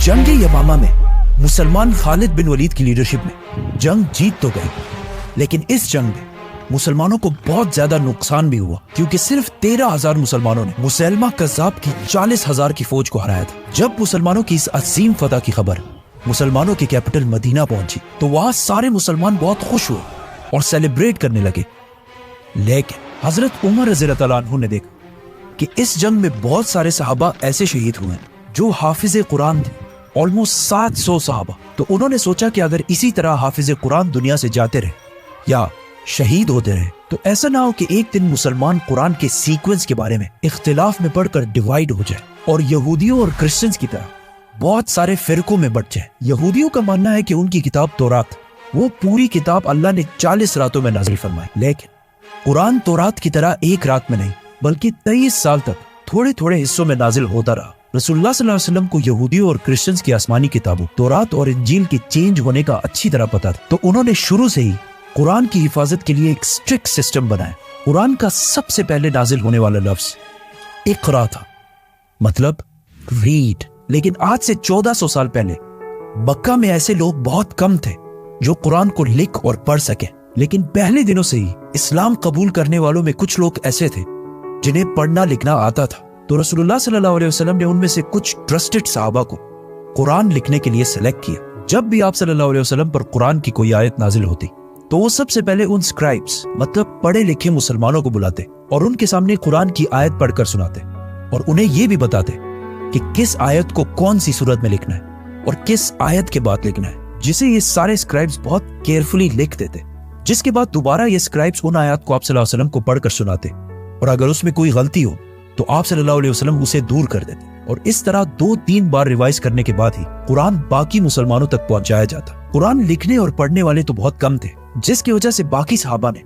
जंग यमामा में मुसलमान खालिद बिन वलीद की लीडरशिप में जंग जीत तो गई, लेकिन इस जंग में मुसलमानों को बहुत ज्यादा नुकसान भी हुआ, क्योंकि सिर्फ 13,000 मुसलमानों ने मुसैलमा कज़्ज़ाब की 40,000 की फौज को हराया था। जब मुसलमानों की इस अजीम फतह की खबर मुसलमानों की कैपिटल मदीना पहुंची तो वहां सारे मुसलमान बहुत खुश हुए और सेलिब्रेट करने लगे। लेकिन हजरत उमर रज़ियल्लाहु अन्हु ने देखा कि इस जंग में बहुत सारे सहाबा ऐसे शहीद हुए जो हाफिज कुरान थे, ऑलमोस्ट 700 सहाबा। तो उन्होंने सोचा कि अगर इसी तरह हाफिज कुरान दुनिया से जाते रहे या शहीद होते रहे तो ऐसा ना हो कि एक दिन मुसलमान कुरान के सीक्वेंस के बारे में इख्तिलाफ में पढ़कर डिवाइड हो जाए और यहूदियों और क्रिश्चियंस की तरह बहुत सारे फिरकों में बट जाए। यहूदियों का मानना है कि उनकी किताब तौरात, वो पूरी किताब अल्लाह ने 40 रातों में नाज़िल फरमाई, लेकिन कुरान तौरात की तरह एक रात में नहीं बल्कि 23 साल तक थोड़े थोड़े हिस्सों में नाजिल होता रहा। रसूलुल्लाह सल्लल्लाहु अलैहि वसल्लम को यहूदियों और क्रिश्चियंस की आसमानी किताबों तौरात और इंजील के चेंज होने का अच्छी तरह पता था, तो उन्होंने शुरू से ही कुरान की हिफाजत के लिए एक स्ट्रिक्ट सिस्टम बनाया। कुरान का सबसे पहले नाजिल होने वाला लफ्ज इक़रा था, मतलब रीड। लेकिन आज से 1400 साल पहले मक्का में ऐसे लोग बहुत कम थे जो कुरान को लिख और पढ़ सके। लेकिन पहले दिनों से ही इस्लाम कबूल करने वालों में कुछ लोग ऐसे थे जिन्हें पढ़ना लिखना आता था। तो रसूलुल्लाह सल्लल्लाहु अलैहि वसल्लम ने उनमें से कुछ ट्रस्टेड सहाबा को कुरान लिखने के लिए सेलेक्ट किया। जब भी आप सल्लल्लाहु अलैहि वसल्लम पर कुरान की कोई आयत नाजिल होती तो वो सबसे पहले उन स्क्राइब्स, मतलब पढ़े लिखे मुसलमानों को बुलाते और उनके सामने कुरान की आयत पढ़कर सुनाते और उन्हें ये भी बताते कि किस आयत को कौन सी सूरत में लिखना है और किस आयत के बाद लिखना है, जिसे ये सारे स्क्राइब्स बहुत केयरफुली लिख देते। जिसके बाद दोबारा ये स्क्राइब्स उन आयत को आप सल्लल्लाहु अलैहि वसल्लम को पढ़कर सुनाते और अगर उसमें कोई गलती हो तो आप सल्लल्लाहु अलैहि वसल्लम उसे दूर कर देते और इस तरह 2-3 बार रिवाइज करने के बाद ही कुरान बाकी मुसलमानों तक पहुंचाया जाता। कुरान लिखने और पढ़ने वाले तो बहुत कम थे, जिसकी वजह से बाकी सहाबा ने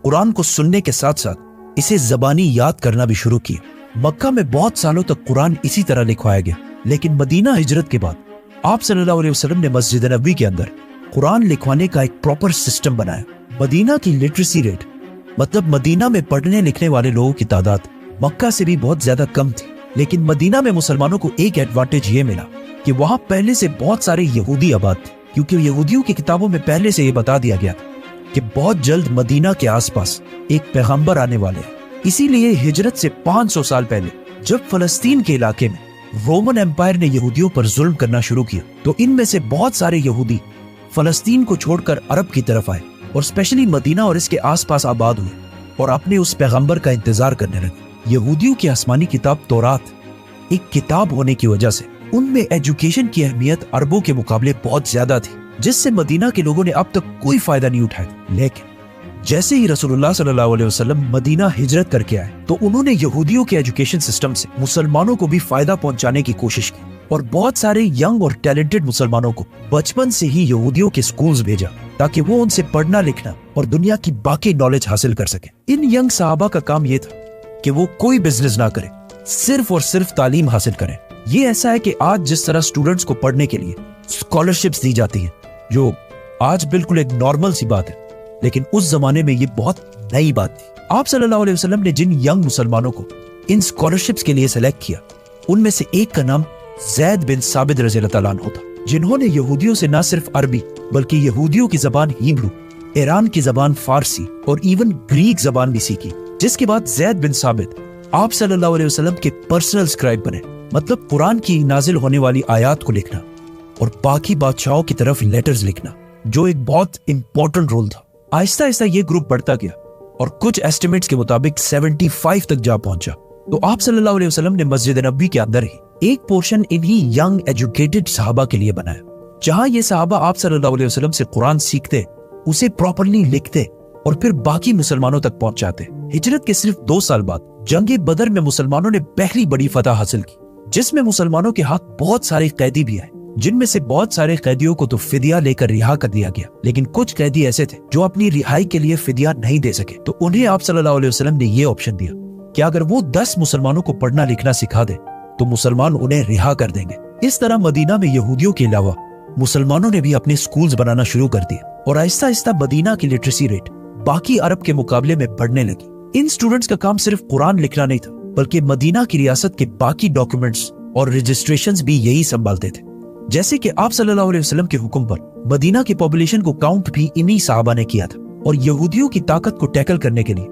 कुरान को सुनने के साथ साथ इसे जबानी याद करना भी शुरू किया। मक्का में बहुत सालों तक कुरान इसी तरह लिखवाया गया, लेकिन मदीना हिजरत के बाद आप सल्लल्लाहु अलैहि वसल्लम ने मस्जिद नबवी के अंदर कुरान लिखवाने का एक प्रॉपर सिस्टम बनाया। मदीना की लिटरेसी रेट, मतलब मदीना में पढ़ने लिखने वाले लोगों की तादाद मक्का से भी बहुत ज्यादा कम थी, लेकिन मदीना में मुसलमानों को एक एडवांटेज ये मिला कि वहां पहले से बहुत सारे यहूदी आबाद थे, क्योंकि यहूदियों की किताबों में पहले से ये बता दिया गया था कि बहुत जल्द मदीना के आसपास एक पैगंबर आने वाले हैं। इसीलिए हिजरत से 500 साल पहले जब फलस्तीन के इलाके में रोमन एम्पायर ने यहूदियों पर जुल्म करना शुरू किया तो इनमें से बहुत सारे यहूदी फलस्तीन को छोड़कर अरब की तरफ आए और स्पेशली मदीना और इसके आसपास आबाद हुए और अपने उस पैगंबर का इंतजार करने लगे। यहूदियों की आसमानी किताब तौरात एक किताब होने की वजह से उनमें एजुकेशन की अहमियत अरबों के मुकाबले बहुत ज्यादा थी, जिससे मदीना के लोगों ने अब तक कोई फायदा नहीं उठाया। लेकिन जैसे ही रसूलुल्लाह सल्लल्लाहु अलैहि वसल्लम मदीना हिजरत करके आए तो उन्होंने यहूदियों के एजुकेशन सिस्टम से मुसलमानों को भी फायदा पहुंचाने की कोशिश की और बहुत सारे यंग और टैलेंटेड मुसलमानों को बचपन से ही यहूदियों के स्कूल्स भेजा ताकि वो उनसे पढ़ना लिखना और दुनिया की बाकी नॉलेज हासिल कर सके। इन यंग सहाबा का काम ये था कि वो कोई बिजनेस ना करे, सिर्फ और सिर्फ तालीम हासिल करें। ये ऐसा है कि आज जिस तरह स्टूडेंट्स को पढ़ने के लिए स्कॉलरशिप्स दी जाती हैं, जो आज बिल्कुल एक नॉर्मल सी बात है, लेकिन उस जमाने में ये बहुत नई बात थी। आप सल्लल्लाहु अलैहि वसल्लम ने जिन यंग मुसलमानों को इन स्कॉलरशिप्स के लिए सेलेक्ट किया उनमें से एक का नाम ज़ैद बिन साबित रज़ियल्लाहु अन्हु था, जिन्होंने यहूदियों से न सिर्फ अरबी बल्कि यहूदियों की जबान हिब्रू, ईरान की जबान फारसी और इवन ग्रीक जबान भी सीखी। जिसके बाद ज़ैद बिन साबित आप सल्लल्लाहु अलैहि वसल्लम के पर्सनल स्क्राइब बने, मतलब कुरान की नाजिल होने वाली आयत को लिखना और बाकी बादशाहों की तरफ लेटर्स लिखना, जो एक बहुत इंपॉर्टेंट रोल था। आहिस्ता आहिस्ता ये ग्रुप बढ़ता गया और कुछ एस्टिमेट्स के मुताबिक 75 तक जा पहुंचा। तो आप सल्लल्लाहु अलैहि वसल्लम ने मस्जिद नबवी के अंदर ही एक पोर्शन इन्हीं यंग एजुकेटेड सहाबा के लिए बनाया, जहां ये सहाबा आप सल्लल्लाहु अलैहि वसल्लम से कुरान सीखते, उसे प्रॉपर्ली लिखते और फिर बाकी मुसलमानों तक पहुंचाते। हिजरत के सिर्फ 2 साल बाद जंगे बदर में मुसलमानों ने पहली बड़ी फतह हासिल की, जिसमें मुसलमानों के हाथ बहुत सारे कैदी भी आए, जिनमें से बहुत सारे कैदियों को तो फिदिया लेकर रिहा कर दिया गया, लेकिन कुछ कैदी ऐसे थे जो अपनी रिहाई के लिए फिदिया नहीं दे सके। तो उन्हें आप सल्लल्लाहु अलैहि वसल्लम ने ये ऑप्शन दिया कि अगर वो 10 मुसलमानों को पढ़ना लिखना सिखा दे तो मुसलमान उन्हें रिहा कर देंगे। इस तरह मदीना में यहूदियों के अलावा मुसलमानों ने भी अपने स्कूल्स बनाना शुरू कर दिए और आहिस्ता आहिस्ता मदीना की लिटरेसी रेट बाकी अरब के मुकाबले में बढ़ने लगी। इन स्टूडेंट्स का काम सिर्फ कुरान लिखना नहीं था, बल्कि मदीना की रियासत के बाकी डॉक्यूमेंट्स और रजिस्ट्रेशंस भी यही संभालते थे। जैसे कि आप सल्लल्लाहु अलैहि वसल्लम के हुक्म पर मदीना की पॉपुलेशन को काउंट भी इन्हीं साहबा ने किया था, और यहूदियों की ताकत को टैकल करने के लिए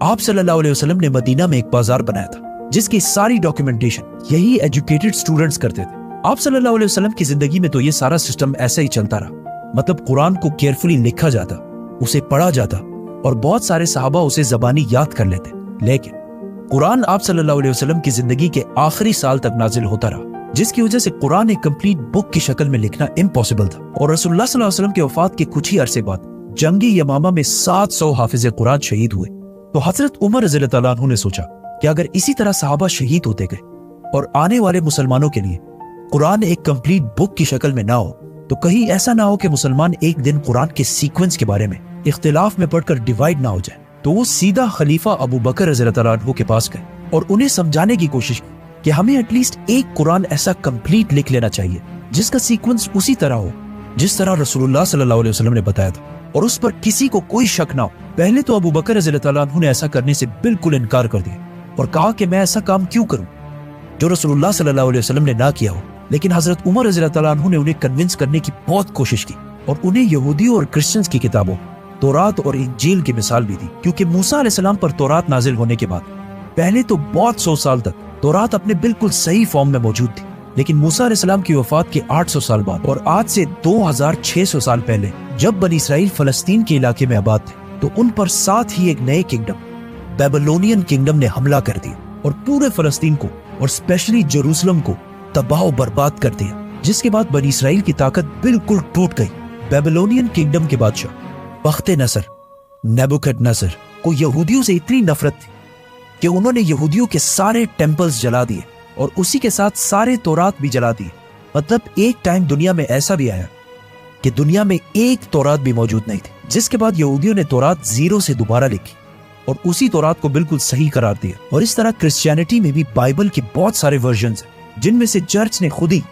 आप सल्लल्लाहु अलैहि वसल्लम ने मदीना में एक बाजार बनाया था, जिसकी सारी डॉक्यूमेंटेशन यही एजुकेटेड स्टूडेंट्स करते थे। आप सल्लल्लाहु अलैहि वसल्लम की जिंदगी में तो ये सारा सिस्टम ऐसा ही चलता रहा। मतलब कुरान को केयरफुली लिखा जाता, उसे पढ़ा जाता, और बहुत सारे सहाबा उसे जबानी याद कर लेते। लेकिन कुरान आप सल्लल्लाहु अलैहि वसल्लम की जिंदगी के आखिरी साल तक नाजिल होता रहा, जिसकी वजह से कुरान एक कंप्लीट बुक की शक्ल में लिखना इम्पॉसिबल था। और रसूलुल्लाह सल्लल्लाहु अलैहि वसल्लम के वफात के कुछ ही अरसे बाद जंगी यमामा में 700 हाफिज कुरान शहीद हुए। तो हजरत उमर रज़ियल्लाहु ताला अन्हु ने सोचा कि अगर इसी तरह सहाबा शहीद होते गए और आने वाले मुसलमानों के लिए कुरान एक कंप्लीट बुक की शक्ल में ना हो, तो कहीं ऐसा ना हो कि मुसलमान एक दिन कुरान के सीक्वेंस के बारे में इख्तिलाफ में पढ़कर डिवाइड ना हो जाए। तो वो सीधा खलीफा अबू बकर रज़ियल्लाहु ताला अन्हु के पास गए और उन्हें समझाने की कोशिश की कि हमें एटलीस्ट एक कुरान ऐसा कंप्लीट लिख लेना चाहिए जिसका सीक्वेंस उसी तरह हो जिस तरह रसूलुल्लाह सल्लल्लाहु अलैहि वसल्लम ने बताया था, और उस पर किसी को कोई शक ना हो। पहले तो अबू बकर रज़ियल्लाहु ताला अन्हु ने ऐसा करने से बिल्कुल इनकार कर दिया और कहा कि मैं ऐसा काम क्यों करूं जो रसूलुल्लाह सल्लल्लाहु अलैहि वसल्लम ने ना किया हो। लेकिन हजरत उमर रज़ियल्लाहु ताला अन्हु ने उन्हें कन्विंस करने की बहुत कोशिश की और उन्हें यहूदियों और क्रिश्चियंस की किताबों तौरात और इंजील की मिसाल भी दी, क्योंकि मूसा अलैहिस्सलाम पर तौरात नाजिल होने के बाद पहले तो बहुत 100 साल तक तौरात अपने बिल्कुल सही फॉर्म में मौजूद थी। लेकिन मूसा अलैहिस्सलाम की वफात के 800 साल बाद और आज से 2600 साल पहले जब बनी इसराइल फलस्तीन के इलाके में आबाद थे, तो उन पर साथ ही एक नए किंगडम बेबीलोनियन किंगडम ने हमला कर दिया और पूरे फलस्तीन को और स्पेशली जेरूसलम को तबाह बर्बाद कर दिया, जिसके बाद बनी इसराइल की ताकत बिल्कुल टूट गई। बेबीलोनियन किंगडम के बादशाह बख्त-ए-नसर नेबुकदनेस्सर को यहूदियों से इतनी नफरत थी कि उन्होंने यहूदियों के सारे टेम्पल्स जला दिए और उसी के साथ सारे तौरात भी जला दिए। मतलब एक टाइम दुनिया में ऐसा भी आया कि दुनिया में एक तौरात भी मौजूद नहीं थी, जिसके बाद यहूदियों ने तौरात जीरो से दोबारा लिखी और उसी तौरात को बिल्कुल सही करार दिया। और इस तरह क्रिश्चियनिटी में भी बाइबल के बहुत सारे वर्जन्स हैं, जिनमें से चर्च ने खुद ही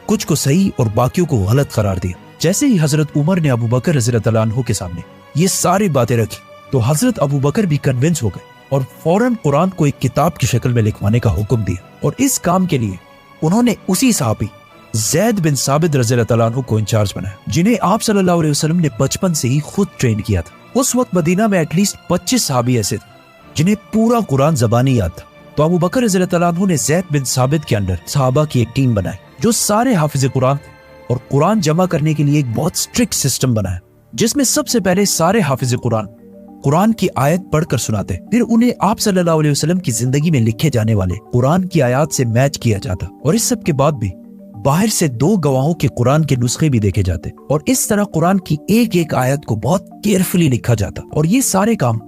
कुछ को सही और बाकियों को गलत करार दिया। जैसे ही हजरत उमर ने अबू बकर रज़ियल्लाहु ताला अन्हु के सामने ये सारी बातें रखी, तो हजरत अबू बकर भी कन्विंस हो गए और फौरन कुरान को एक किताब की शक्ल में लिखवाने का हुक्म दिया। और इस काम के लिए उन्होंने उसी सहाबी ज़ैद बिन साबित रज़ियल्लाहु ताला अन्हु को इंचार्ज बनाया, जिन्हें आप सल्लल्लाहु अलैहि वसल्लम ने बचपन से ही खुद ट्रेन किया था। उस वक्त मदीना में एटलीस्ट 25 सहाबी ऐसे थे जिन्हें पूरा कुरान ज़बानी याद था। तो अबू बकर रज़ियल्लाहु ताला अन्हु ने ज़ैद बिन साबित के अंडर सहाबा की एक टीम बनाई जो सारे हाफिज कुरान थे, और कुरान जमा करने के लिए एक बहुत स्ट्रिक्ट सिस्टम बनाया, जिसमें सबसे पहले सारे हाफिज कुरान की आयत पढ़कर सुनाते, फिर उन्हें आप सल्लल्लाहु अलैहि वसल्लम की जिंदगी में लिखे जाने वाले कुरान की आयत से मैच किया जाता, और इस सब के बाद भी बाहर से 2 गवाहों के कुरान के नुस्खे भी देखे जाते, और इस तरह कुरान की एक एक आयत को बहुत केयरफुली लिखा जाता। और ये सारे काम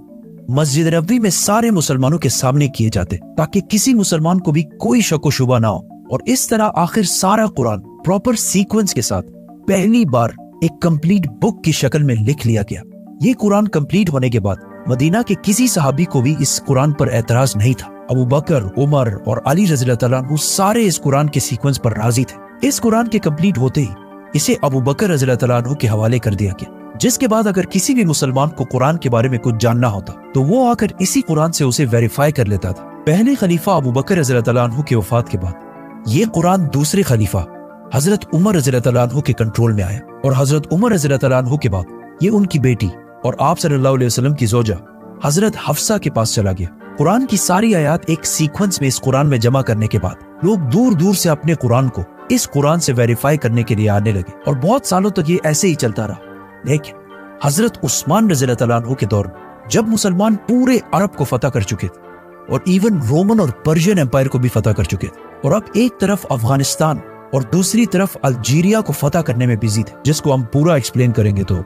मस्जिद नबवी में सारे मुसलमानों के सामने किए जाते ताकि किसी मुसलमान को भी कोई शक व शुबा ना हो। और इस तरह आखिर सारा कुरान प्रॉपर सीक्वेंस के साथ पहली बार एक कंप्लीट बुक की शक्ल में लिख लिया गया। ये कुरान कंप्लीट होने के बाद मदीना के किसी सहाबी को भी इस कुरान पर एतराज नहीं था। अबू बकर, उमर और अली रज़ियल्लाहु ताला अन्हु सारे इस कुरान के सीक्वेंस पर राजी थे। इस कुरान के कंप्लीट होते ही इसे अबू बकर रज़ियल्लाहु ताला अन्हु के हवाले कर दिया गया, जिसके बाद अगर किसी भी मुसलमान को कुरान के बारे में कुछ जानना होता तो वो आकर इसी कुरान से उसे वेरीफाई कर लेता था। पहले खलीफा अबू बकर रज़ियल्लाहु ताला अन्हु की वफात के बाद ये कुरान दूसरे खलीफा हजरत उमर रज़ियल्लाहु ताला अन्हु के कंट्रोल में आया, और हजरत उमर रज़ियल्लाहु ताला अन्हु के बाद ये उनकी बेटी और आप सल्लल्लाहु अलैहि वसल्लम की जोजा हजरत हफ्सा के पास चला गया। कुरान की सारी आयत एक सीक्वेंस में इस कुरान में जमा करने के बाद लोग दूर दूर से अपने कुरान को इस कुरान से वेरीफाई करने के लिए आने लगे, और बहुत सालों तक ये ऐसे ही चलता रहा। लेकिन हजरत उस्मान रज़ियल्लाहु ताला अन्हु के दौर में जब मुसलमान पूरे अरब को फतह कर चुके थे और इवन रोमन और पर्शियन एम्पायर को भी फतह कर चुके थे, और अब एक तरफ अफगानिस्तान और दूसरी तरफ अल्जीरिया को फतह करने में बिजी थे, जिसको हम पूरा एक्सप्लेन करेंगे, तो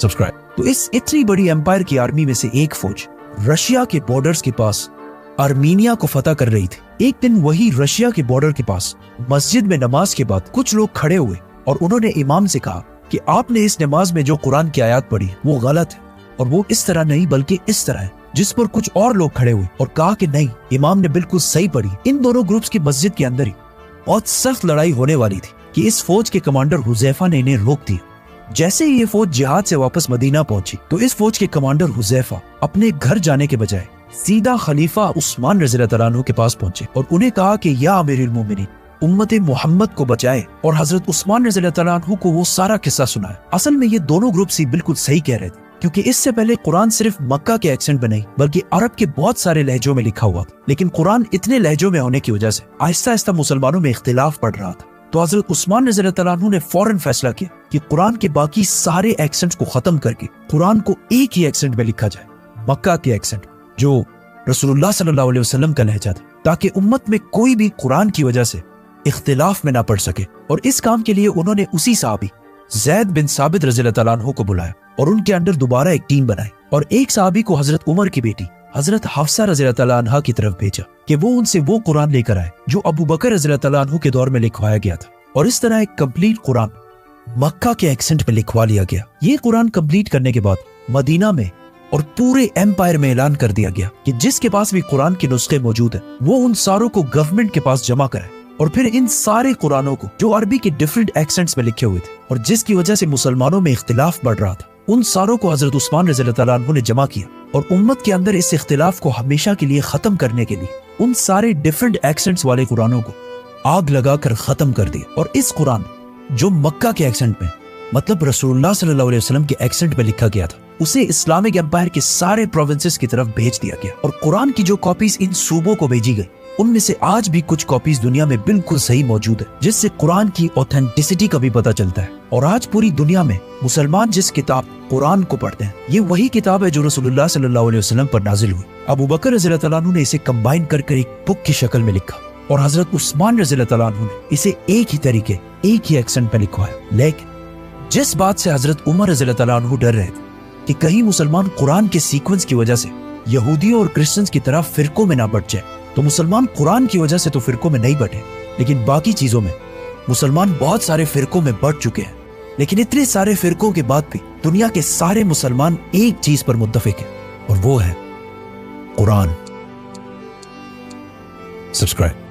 सब्सक्राइब। तो इस इतनी बड़ी एम्पायर की आर्मी में से एक फौज रशिया के बॉर्डर्स के पास आर्मीनिया को फतह कर रही थी। एक दिन वही रशिया के बॉर्डर के पास मस्जिद में नमाज के बाद कुछ लोग खड़े हुए और उन्होंने इमाम से कहा कि आपने इस नमाज में जो कुरान की आयत पढ़ी वो गलत है, और वो इस तरह नहीं बल्कि इस तरह है। जिस पर कुछ और लोग खड़े हुए और कहा कि नहीं, इमाम ने बिल्कुल सही पढ़ी। इन दोनों ग्रुप्स की मस्जिद के अंदर ही बहुत सख्त लड़ाई होने वाली थी कि इस फौज के कमांडर हुजैफा ने इन्हें रोक दिया। जैसे ही ये फौज जिहाद से वापस मदीना पहुंची तो इस फौज के कमांडर हुजैफा अपने घर जाने के बजाय सीधा खलीफा उस्मान रज़ियल्लाहु ताला अन्हु के पास पहुंचे और उन्हें कहा कि या अमीरुल मोमिनीन, उम्मत मोहम्मद को बचाए और हजरत उस्मान रज़ी अल्लाह तआला अन्हु को वो सारा किस्सा सुनाया। असल में ये दोनों ग्रुप्स ही बिल्कुल सही कह रहे थे, क्योंकि इससे पहले कुरान सिर्फ मक्का के एक्सेंट में नहीं बल्कि अरब के बहुत सारे लहजों में लिखा हुआ था। लेकिन कुरान इतने लहजों में होने की वजह से आहिस्ता आहिस्ता मुसलमानों में इख्तिलाफ बढ़ रहा था। तो हजरत उस्मान रज़ी अल्लाह तआला अन्हु ने फौरन फैसला किया कि कुरान के बाकी सारे एक्सेंट्स को खत्म करके कुरान को एक ही एक्सेंट में लिखा जाए, मक्का के एक्सेंट, जो रसूलुल्लाह सल्लल्लाहु अलैहि वसल्लम का लहजा था, ताकि उम्मत में कोई भी कुरान की वजह से इख्तिलाफ में ना पड़ सके। और इस काम के लिए उन्होंने उसी सहाबी ज़ैद बिन साबित रज़ी अल्लाह तआला अन्हु को बुलाया और उनके अंडर दोबारा एक टीम बनाई और एक सहाबी को हजरत उमर की बेटी हजरत हफ्सा रज़ी अल्लाह तआला अन्हा की तरफ भेजा कि वो उनसे वो कुरान लेकर आए जो अबू बकर रज़ी अल्लाह तआला अन्हु के दौर में लिखवाया गया था। और इस तरह एक कंप्लीट कुरान मक्का के एक्सेंट में लिखवा लिया गया। ये कुरान कंप्लीट करने के बाद मदीना में और पूरे एम्पायर में ऐलान कर दिया गया कि जिसके पास भी कुरान के नुस्खे मौजूद हैं वो उन सारों को गवर्नमेंट के पास जमा कराए। और फिर इन सारे कुरानों को जो अरबी के डिफरेंट एक्सेंट्स में लिखे हुए थे और जिसकी वजह से मुसलमानों में इख्तिलाफ बढ़ रहा था, उन सारों को हजरत उस्मान रज़ी अल्लाह तआला अन्हु ने जमा किया और उम्मत के अंदर इस इख्तिलाफ को हमेशा के लिए खत्म करने के लिए उन सारे डिफरेंट एक्सेंट्स वाले कुरानों को आग लगाकर खत्म कर दिया। और इस कुरान जो मक्का के एक्सेंट में मतलब रसूलुल्लाह सल्लल्लाहु अलैहि वसल्लम के एक्सेंट में लिखा गया था, उसे इस्लामिक एम्पायर के सारे प्रोविंसेस की तरफ भेज दिया गया। और कुरान की जो कॉपीज इन सूबों को भेजी गई उनमें से आज भी कुछ कॉपीज दुनिया में बिल्कुल सही मौजूद है, जिससे कुरान की ऑथेंटिसिटी का भी पता चलता है। और आज पूरी दुनिया में मुसलमान जिस किताब कुरान को पढ़ते हैं, ये वही किताब है जो रसूलुल्लाह सल्लल्लाहु अलैहि वसल्लम पर नाजिल हुई। अबू बकर रज़ी अल्लाह तआला अन्हु ने इसे कंबाइन कर एक बुक की शक्ल में लिखा और हजरत उस्मान रज़ी अल्लाह तआला अन्हु ने इसे एक ही तरीके एक ही एक्सेंट में लिखवाया। लेकिन जिस बात से हजरत उमर रज़ी अल्लाह तआला अन्हु डर रहे थे कि कहीं मुसलमान कुरान के सीक्वेंस की वजह से यहूदियों और क्रिश्चियंस की तरफ फिरकों में ना बट जाए, तो मुसलमान कुरान की वजह से तो फिरकों में नहीं बटे, लेकिन बाकी चीजों में मुसलमान बहुत सारे फिरकों में बट चुके हैं। लेकिन इतने सारे फिरकों के बाद भी दुनिया के सारे मुसलमान एक चीज पर मुत्तफिक हैं और वो है कुरान। सब्सक्राइब।